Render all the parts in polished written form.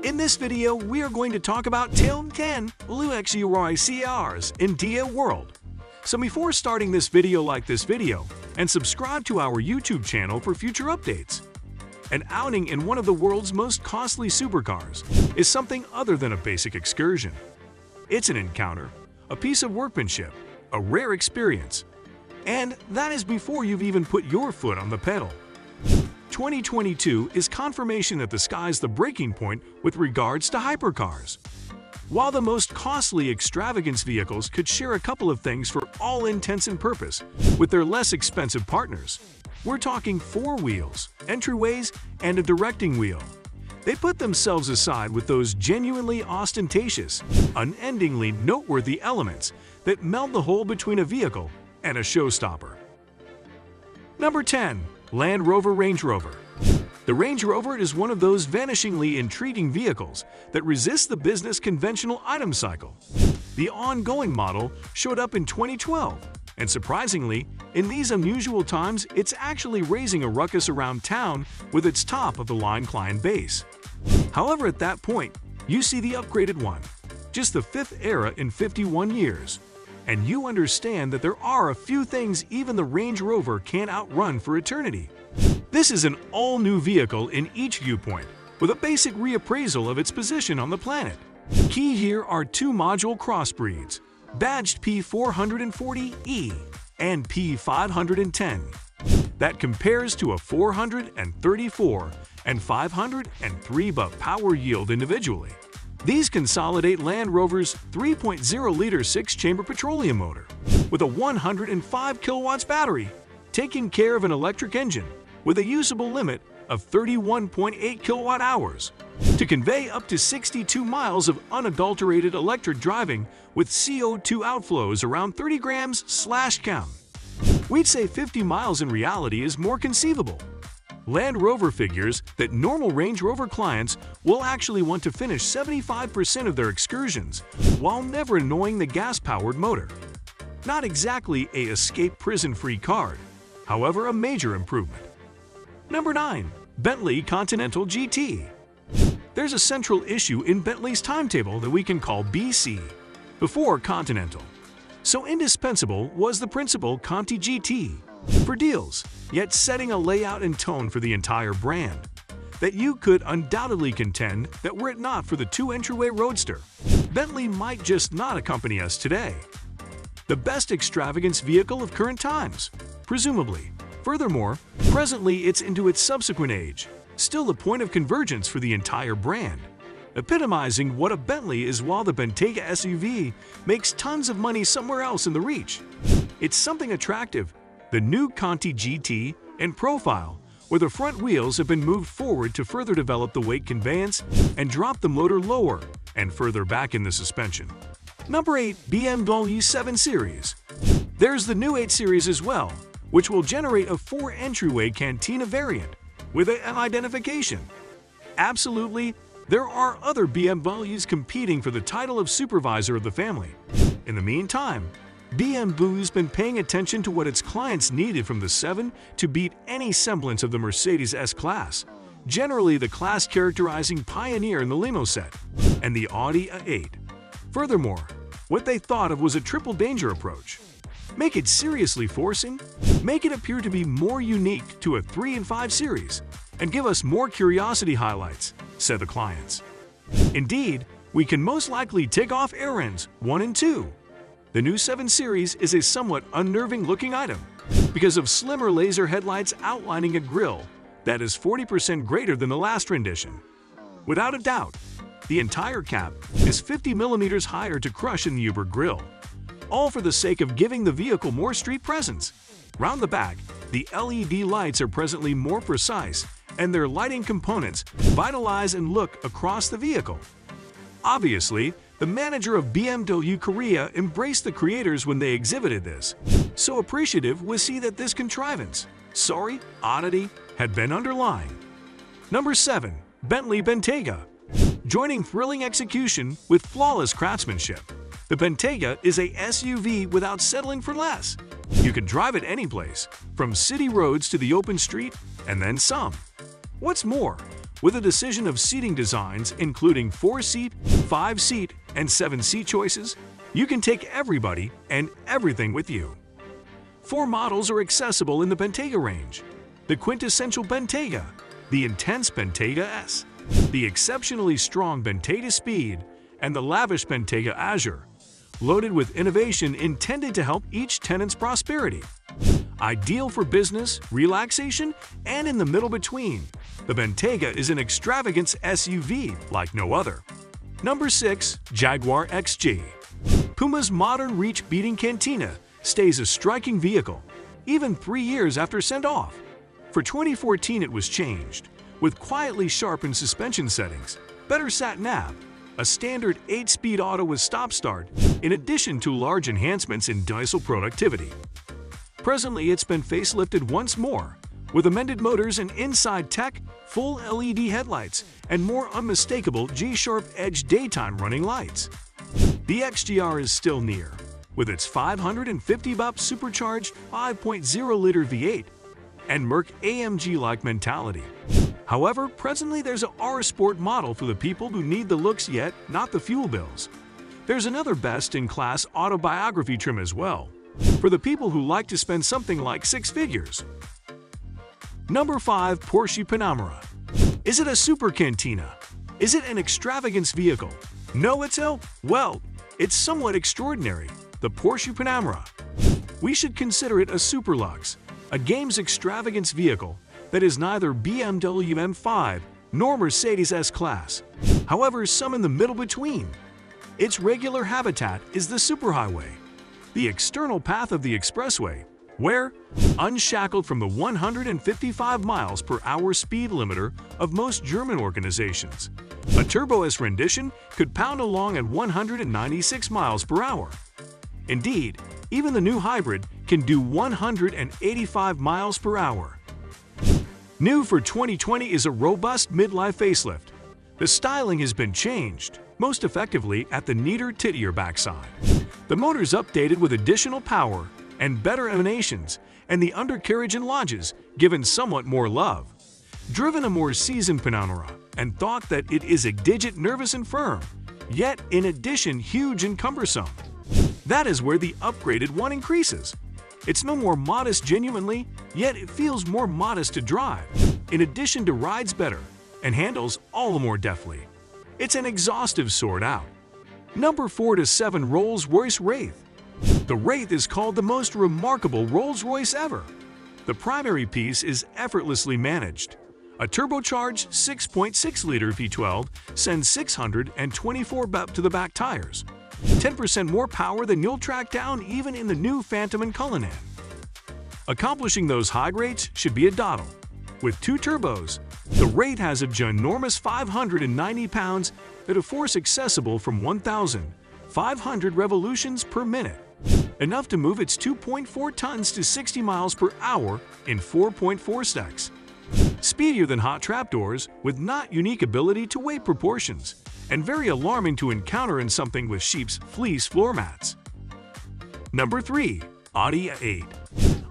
In this video, we are going to talk about top 10 luxury cars in the world. So before starting this video, like this video and subscribe to our YouTube channel for future updates. An outing in one of the world's most costly supercars is something other than a basic excursion. It's an encounter, a piece of workmanship, a rare experience. And that is before you've even put your foot on the pedal. 2022 is confirmation that the sky's the breaking point with regards to hypercars. While the most costly extravagance vehicles could share a couple of things for all intents and purpose with their less expensive partners, we're talking four wheels, entryways, and a directing wheel. They put themselves aside with those genuinely ostentatious, unendingly noteworthy elements that meld the whole between a vehicle and a showstopper. Number 10. Land Rover Range Rover. The Range Rover is one of those vanishingly intriguing vehicles that resists the business conventional item cycle. The ongoing model showed up in 2012, and surprisingly, in these unusual times, it's actually raising a ruckus around town with its top-of-the-line client base. However, at that point, you see the upgraded one, just the fifth era in 51 years. And you understand that there are a few things even the Range Rover can't outrun for eternity. This is an all-new vehicle in each viewpoint, with a basic reappraisal of its position on the planet. Key here are two module crossbreeds, badged P440E and P510, that compares to a 434 and 503 buck power yield individually. These consolidate Land Rover's 3.0-liter six-chamber petroleum motor with a 105 kilowatts battery, taking care of an electric engine with a usable limit of 31.8 kilowatt-hours to convey up to 62 miles of unadulterated electric driving with CO2 outflows around 30 grams/count. We'd say 50 miles in reality is more conceivable. Land Rover figures that normal Range Rover clients will actually want to finish 75% of their excursions while never annoying the gas-powered motor. Not exactly a escape prison-free card, however a major improvement. Number 9. Bentley Continental GT. There's a central issue in Bentley's timetable that we can call BC, before Continental. So indispensable was the principal Conti GT for deals, yet setting a layout and tone for the entire brand that you could undoubtedly contend that were it not for the two entryway Roadster, Bentley might just not accompany us today. The best extravagance vehicle of current times, presumably. Furthermore, presently it's into its subsequent age, still the point of convergence for the entire brand, epitomizing what a Bentley is while the Bentayga SUV makes tons of money somewhere else in the reach. It's something attractive. The new Conti GT and profile, where the front wheels have been moved forward to further develop the weight conveyance and drop the motor lower and further back in the suspension. Number 8. BMW 7 Series. There's the new 8 Series as well, which will generate a 4-entryway Cantina variant with an identification. Absolutely, there are other BMWs competing for the title of supervisor of the family. In the meantime, BMW's been paying attention to what its clients needed from the 7 to beat any semblance of the Mercedes S-Class, generally the class characterizing Pioneer in the limo set, and the Audi A8. Furthermore, what they thought of was a triple danger approach. Make it seriously forcing, make it appear to be more unique to a 3 and 5 Series, and give us more curiosity highlights, said the clients. Indeed, we can most likely take off air ends 1 and 2. The new 7 Series is a somewhat unnerving-looking item because of slimmer laser headlights outlining a grille that is 40% greater than the last rendition. Without a doubt, the entire cap is 50 millimeters higher to crush in the Uber grille, all for the sake of giving the vehicle more street presence. Round the back, the LED lights are presently more precise, and their lighting components vitalize and look across the vehicle. Obviously, the manager of BMW Korea embraced the creators when they exhibited this. So appreciative was he that this contrivance, sorry, oddity, had been underlined. Number 7. Bentley Bentayga. Joining thrilling execution with flawless craftsmanship, the Bentayga is a SUV without settling for less. You can drive it anyplace, from city roads to the open street, and then some. What's more, With a decision of seating designs including 4-seat, 5-seat, and 7-seat choices, you can take everybody and everything with you. 4 models are accessible in the Bentayga range: the quintessential Bentayga, the intense Bentayga S, the exceptionally strong Bentayga Speed, and the lavish Bentayga Azure, loaded with innovation intended to help each tenant's prosperity. Ideal for business, relaxation, and in the middle between, the Bentayga is an extravagance SUV like no other. Number 6. Jaguar XJ. Puma's modern reach-beating Cantina stays a striking vehicle, even 3 years after send-off. For 2014 it was changed, with quietly sharpened suspension settings, better sat-nav, a standard 8-speed auto with stop-start, in addition to large enhancements in diesel productivity. Presently, it's been facelifted once more, with amended motors and inside tech, full LED headlights, and more unmistakable G-Sharp Edge daytime running lights. The XJR is still near, with its 550 bp supercharged 5.0-liter V8 and Merc AMG-like mentality. However, presently there's a R-Sport model for the people who need the looks yet not the fuel bills. There's another best-in-class autobiography trim as well, for the people who like to spend something like 6 figures. Number 5. Porsche Panamera. Is it a super cantina? Is it an extravagance vehicle? No, it's somewhat extraordinary, the Porsche Panamera. We should consider it a superlux, a game's extravagance vehicle that is neither BMW M5 nor Mercedes S-Class, however some in the middle between. Its regular habitat is the superhighway, the external path of the expressway, where, unshackled from the 155 miles per hour speed limiter of most German organizations, a Turbo S rendition could pound along at 196 miles per hour. Indeed, even the new hybrid can do 185 miles per hour. New for 2020 is a robust midlife facelift. The styling has been changed, most effectively at the neater, tittier backside. The motor's updated with additional power and better emanations, and the undercarriage and lodges given somewhat more love. Driven a more seasoned Panamera and thought that it is a digit nervous and firm, yet in addition huge and cumbersome. That is where the upgraded one increases. It's no more modest genuinely, yet it feels more modest to drive, in addition to rides better and handles all the more deftly. It's an exhaustive sort out. Number 4 to 7. Rolls-Royce Wraith. The Wraith is called the most remarkable Rolls-Royce ever. The primary piece is effortlessly managed. A turbocharged 6.6-liter V12 sends 624 bp to the back tires, 10% more power than you'll track down even in the new Phantom and Cullinan. Accomplishing those high rates should be a doddle. With 2 turbos, the Wraith has a ginormous 590 pounds at a force accessible from 1,500 revolutions per minute, enough to move its 2.4 tons to 60 miles per hour in 4.4 seconds. Speedier than hot trapdoors, with not unique ability to weight proportions, and very alarming to encounter in something with sheep's fleece floor mats. Number 3. Audi A8.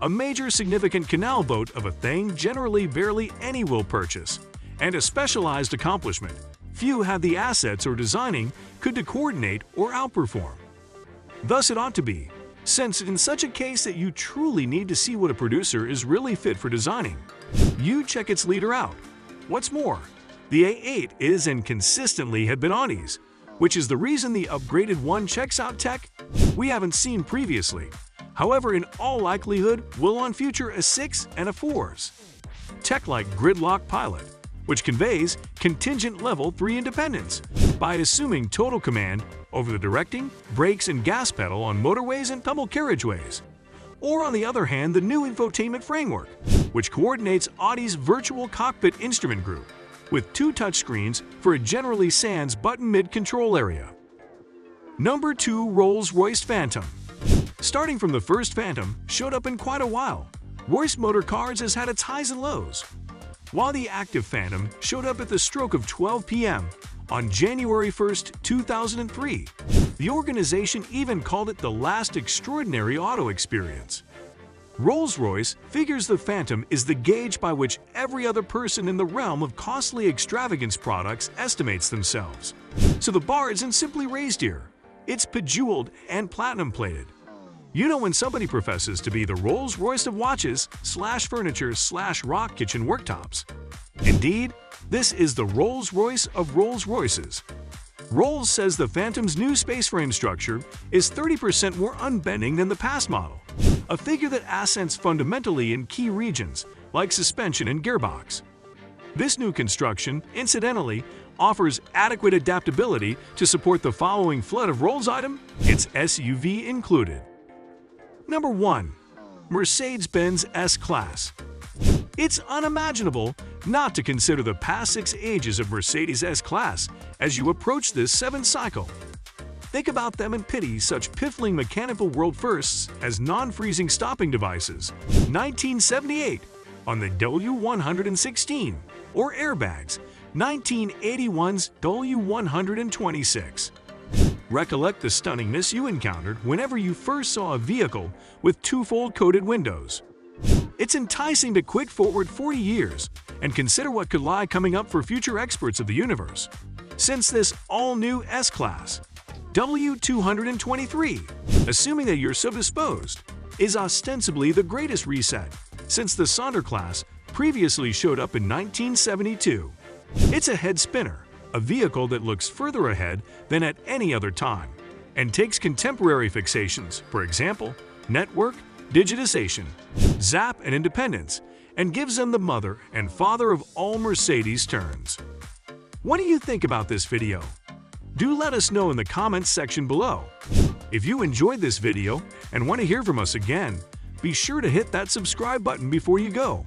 A major significant canal boat of a thing generally barely any will purchase, and a specialized accomplishment few have the assets or designing could to coordinate or outperform. Thus it ought to be, since in such a case that you truly need to see what a producer is really fit for designing, you check its leader out. What's more, the A8 is and consistently have been Audi's, which is the reason the upgraded one checks out tech we haven't seen previously. However, in all likelihood, will on future a 6 and a 4s. Tech like Gridlock Pilot, which conveys contingent level 3 independence by assuming total command over the directing, brakes, and gas pedal on motorways and double carriageways. Or on the other hand, the new infotainment framework, which coordinates Audi's virtual cockpit instrument group, with 2 touchscreens for a generally sans button mid-control area. Number 2. Rolls-Royce Phantom. Starting from the first Phantom showed up in quite a while, Royce Motor Cars has had its highs and lows. While the active Phantom showed up at the stroke of 12 p.m. on January 1, 2003, the organization even called it the last extraordinary auto experience. Rolls-Royce figures the Phantom is the gauge by which every other person in the realm of costly extravagance products estimates themselves. So the bar isn't simply raised here, it's bejeweled and platinum-plated. You know when somebody professes to be the Rolls-Royce of watches / furniture / rock kitchen worktops. Indeed, this is the Rolls-Royce of Rolls-Royces. Rolls says the Phantom's new space frame structure is 30% more unbending than the past model, a figure that accents fundamentally in key regions like suspension and gearbox. This new construction, incidentally, offers adequate adaptability to support the following flood of Rolls item, its SUV included. Number 1. Mercedes-Benz S-Class. It's unimaginable not to consider the past 6 ages of Mercedes S-Class as you approach this 7th cycle. Think about them and pity such piffling mechanical world firsts as non-freezing stopping devices, 1978 on the W116, or airbags, 1981's W126. Recollect the stunningness you encountered whenever you first saw a vehicle with two-fold coated windows. It's enticing to quick forward 40 years and consider what could lie coming up for future experts of the universe. Since this all-new S-Class, W223, assuming that you're so disposed, is ostensibly the greatest reset, since the Sonder class previously showed up in 1972. It's a head spinner, a vehicle that looks further ahead than at any other time, and takes contemporary fixations, for example, network, digitization, zap, and independence, and gives them the mother and father of all Mercedes turns. What do you think about this video? Do let us know in the comments section below. If you enjoyed this video and want to hear from us again, be sure to hit that subscribe button before you go.